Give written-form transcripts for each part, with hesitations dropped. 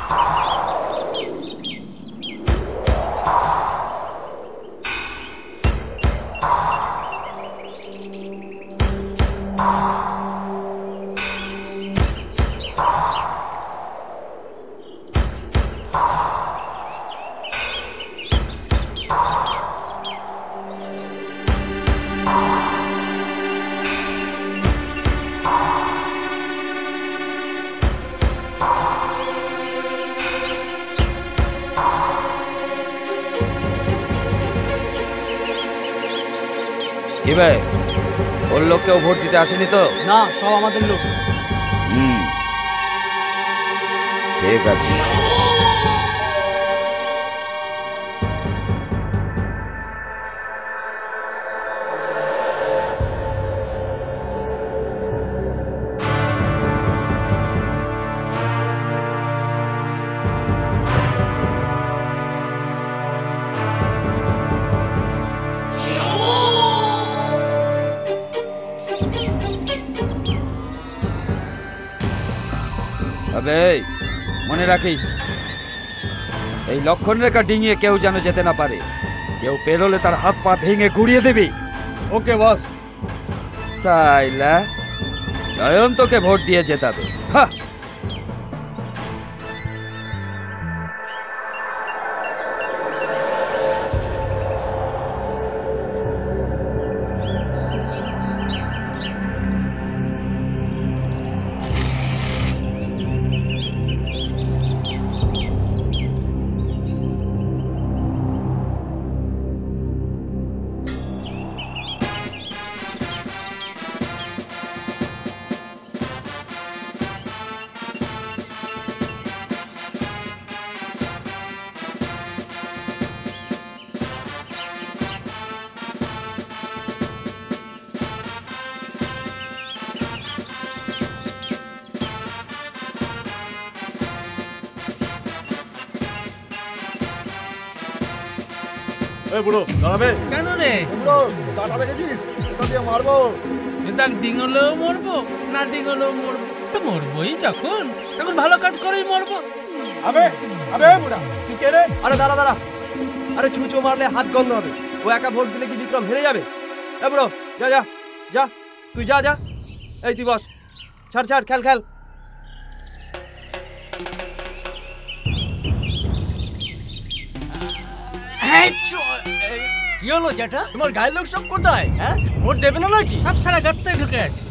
কি ভাই, ওর লোক কেউ ভোট দিতে আসেনি তো? না, সব আমাদের লোক। ঠিক আছে। মনে রাখিস, এই লক্ষণ রেখা ডিঙিয়ে কেউ যেন যেতে না পারে। কেউ পেরোলে তার হাত পা ভেঙে গুড়িয়ে দিবি। ওকে বস। সাইলা, জয়ন্তকে ভোট দিয়ে জেতাবে। হ্যাঁ, এই বুড়ো দাঁড়াবে কেন রে? বুড়ো দাঁড়া দেখেছিস? ওটা দিয়ে মারবো। দেখ, ডিঙলেও মরবো না ডিঙলেও মরবো, তো মরবোই যখন, তখন ভালো কাজ করেই মরবো। আবে আবে বুড়া, তুই কে রে? আরে দাঁড়া দাঁড়া, আরে ছুঁচো মারলে হাত গন্ধ হবে। ও একা ভোট দিলে কি বিক্রম হেরে যাবে? এ বুড়ো, যা যা যা, তুই যা যা। এই তুই বস, ছাড় ছাড়, খেল খেল। কি হলো জ্যাঠা, তোমার গায়ের লোক সব কোথায়? হ্যাঁ, ভোট দেবে না নাকি? সব সারা গর্তে ঢুকে আছে।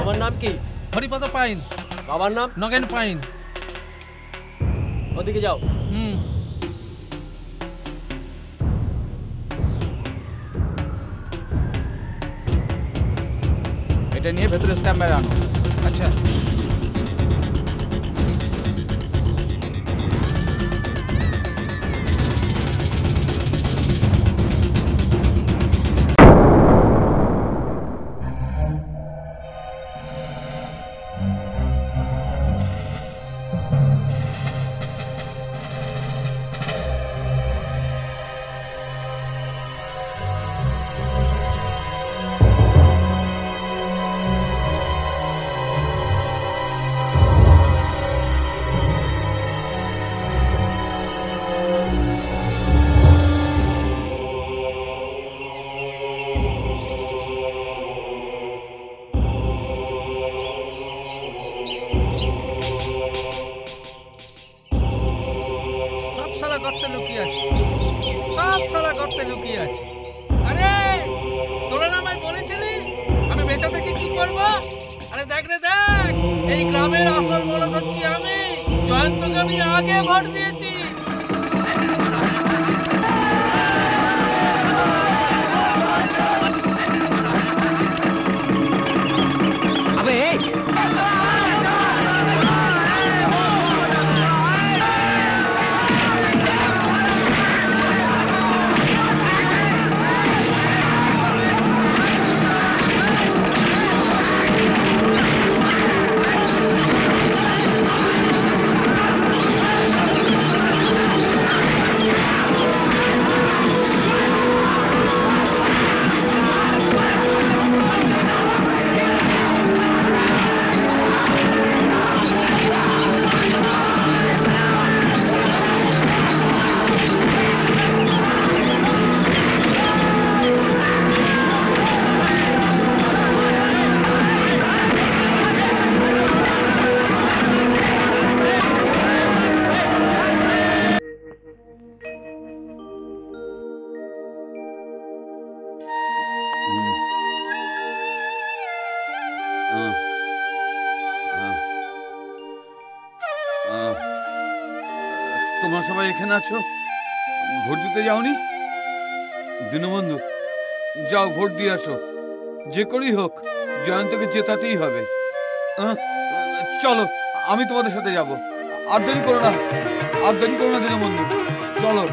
আমার নাম কি? হরিপদ পাইন। বাবার নাম? নগেন পাইন। ওদিকে যাও। এটা নিয়ে ভেতরে স্ট্যাম্প মেরে আনো। আচ্ছা। গর্তে লুকিয়ে আছে, সব সারা গর্তে লুকিয়ে আছে। আরে তোরা না আমায় বলেছিলি আমি বেঁচে থেকে কি করব? আরে দেখ রে দেখ, এই গ্রামের আসল বড় হচ্ছি আমি। জয়ন্তকে আমি আগে ভোট দিয়েছি। সবাই এখানে আছো, ভোট দিতে যাওনি? দীনবন্ধু, যাও ভোট দিয়ে আসো। যে করেই হোক জয়ন্তকে জেতাতেই হবে। চলো, আমি তোমাদের সাথে যাব। আর দেরি করো না, আর দেরি করো না দীনবন্ধু, চলো।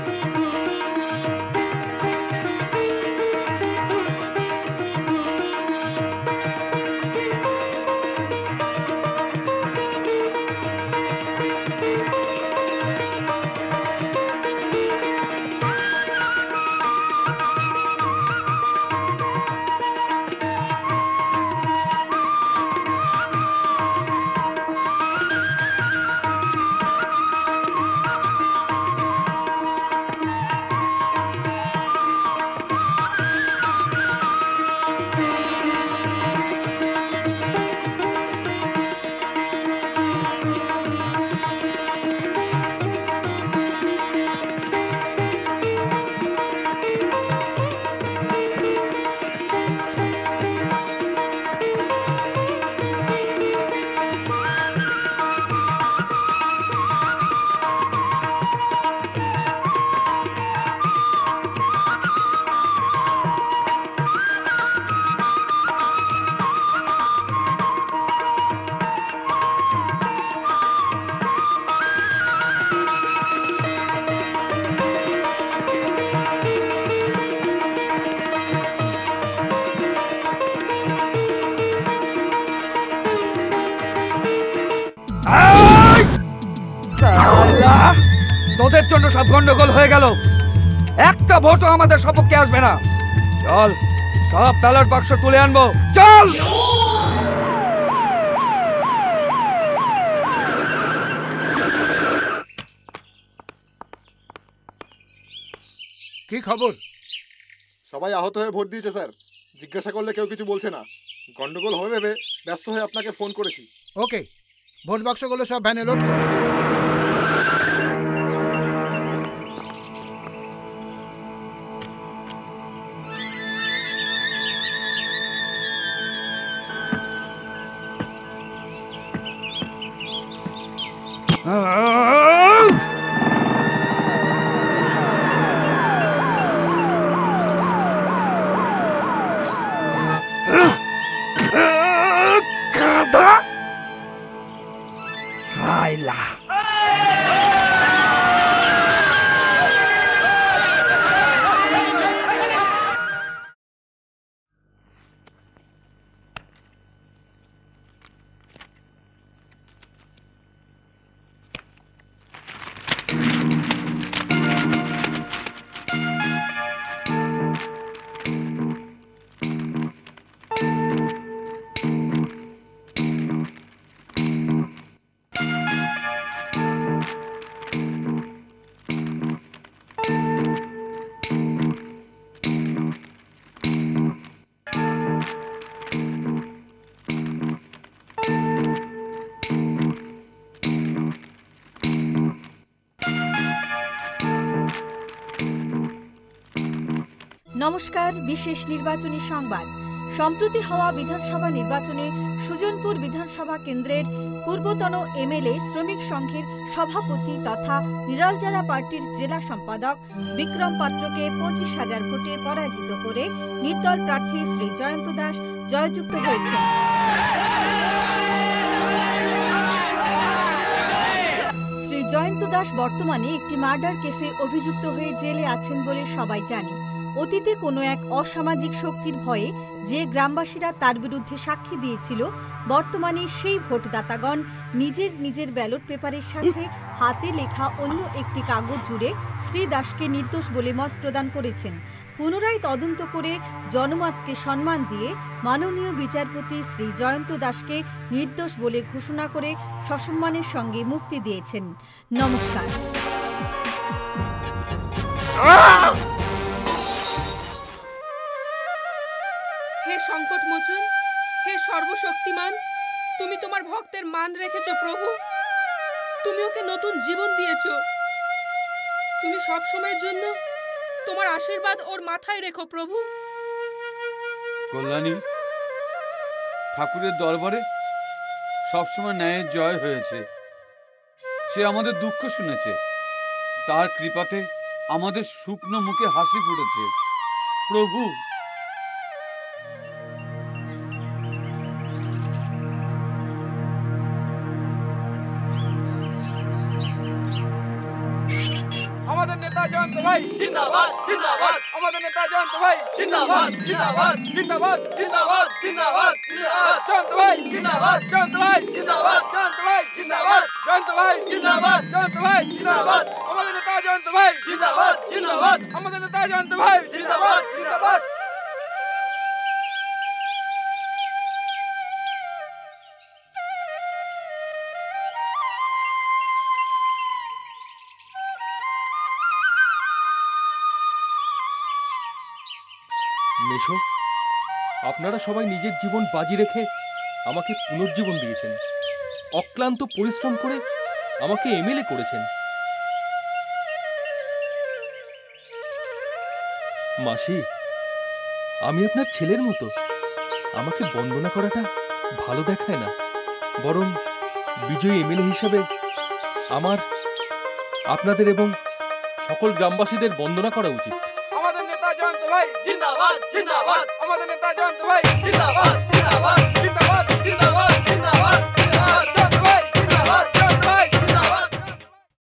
তোদের জন্য সব গন্ডগোল হয়ে গেল, একটা ভোটও আমাদের সপক্ষে আসবে না। চল, সব ব্যালট বাক্স তুলে আনবো, চল। কি খবর? সবাই আহত হয়ে ভোট দিয়েছে স্যার। জিজ্ঞাসা করলে কেউ কিছু বলছে না। গন্ডগোল হবে ভেবে ব্যস্ত হয়ে আপনাকে ফোন করেছি। ওকে, ভোট বাক্সগুলো সব ভ্যানে লোড করুন। নমস্কার, বিশেষ নির্বাচনী সংবাদ। সম্প্রতি হওয়া বিধানসভা নির্বাচনে সুজনপুর বিধানসভা কেন্দ্রের পূর্বতন এমএলএ শ্রমিক সংঘের সভাপতি তথা নিরালজারা পার্টির জেলা সম্পাদক বিক্রম পাত্রকে 25,000 ভোটে পরাজিত করে নির্দল প্রার্থী শ্রী জয়ন্ত দাস জয়যুক্ত হয়েছেন। শ্রী জয়ন্ত দাস বর্তমানে একটি মার্ডার কেসে অভিযুক্ত হয়ে জেলে আছেন বলে সবাই জানে। অতীতে কোনো এক অসামাজিক শক্তির ভয়ে যে গ্রামবাসীরা তার বিরুদ্ধে সাক্ষী দিয়েছিল, বর্তমানে সেই ভোটদাতাগণ নিজের নিজের ব্যালট পেপারের সাথে হাতে লেখা অন্য একটি কাগজ জুড়ে শ্রী দাসকে নির্দোষ বলে মত প্রদান করেছেন। পুনরায় তদন্ত করে জনমতকে সম্মান দিয়ে মাননীয় বিচারপতি শ্রী জয়ন্ত দাসকে নির্দোষ বলে ঘোষণা করে সসম্মানের সঙ্গে মুক্তি দিয়েছেন। নমস্কার। হে সংকট মোচন, হে সর্বশক্তিমান, তুমি তোমার ভক্তের মান রেখেছো প্রভু। তুমি ওকে নতুন জীবন দিয়েছো। তুমি সব সময়ের জন্য তোমার আশীর্বাদ ওর মাথায় রেখো প্রভু। কল্যাণী, ঠাকুরের দরবারে সবসময় ন্যায়ের জয় হয়েছে। সে আমাদের দুঃখ শুনেছে, তার কৃপাতে আমাদের শুকনো মুখে হাসি ফুটেছে। প্রভু, আমাদের নেতা জয়ন্ত ভাই জিন্দাবাদ জিন্দাবাদ, আমাদের নেতা জয়ন্ত ভাই জিন্দাবাদ জিন্দাবাদ জিন্দাবাদ জিন্দাবাদ জিন্দাবাদ জয়ন্ত ভাই জিন্দাবাদ, জয়ন্ত ভাই জিন্দাবাদ, জয়ন্ত ভাই জিন্দাবাদ, জয়ন্ত ভাই জিন্দাবাদ, জয়ন্ত ভাই জিন্দাবাদ, আমাদের নেতা জয়ন্ত ভাই জিন্দাবাদ জিন্দাবাদ, আমাদের নেতা জয়ন্ত ভাই জিন্দাবাদ জিন্দাবাদ। মেশো, আপনারা সবাই নিজের জীবন বাজি রেখে আমাকে পুনর্জীবন দিয়েছেন, অক্লান্ত পরিশ্রম করে আমাকে এমএলএ করেছেন। মাসি, আমি আপনার ছেলের মতো, আমাকে বন্দনা করাটা ভালো দেখায় না, বরং বিজয়ী এমএলএ হিসাবে আমার আপনাদের এবং সকল গ্রামবাসীদের বন্দনা করা উচিত। আমাদের নেতা জয়ন্ত ভাই জিন্দাবাদ জিন্দাবাদ, আমাদের নেতা জয়ন্ত ভাই জিন্দাবাদ।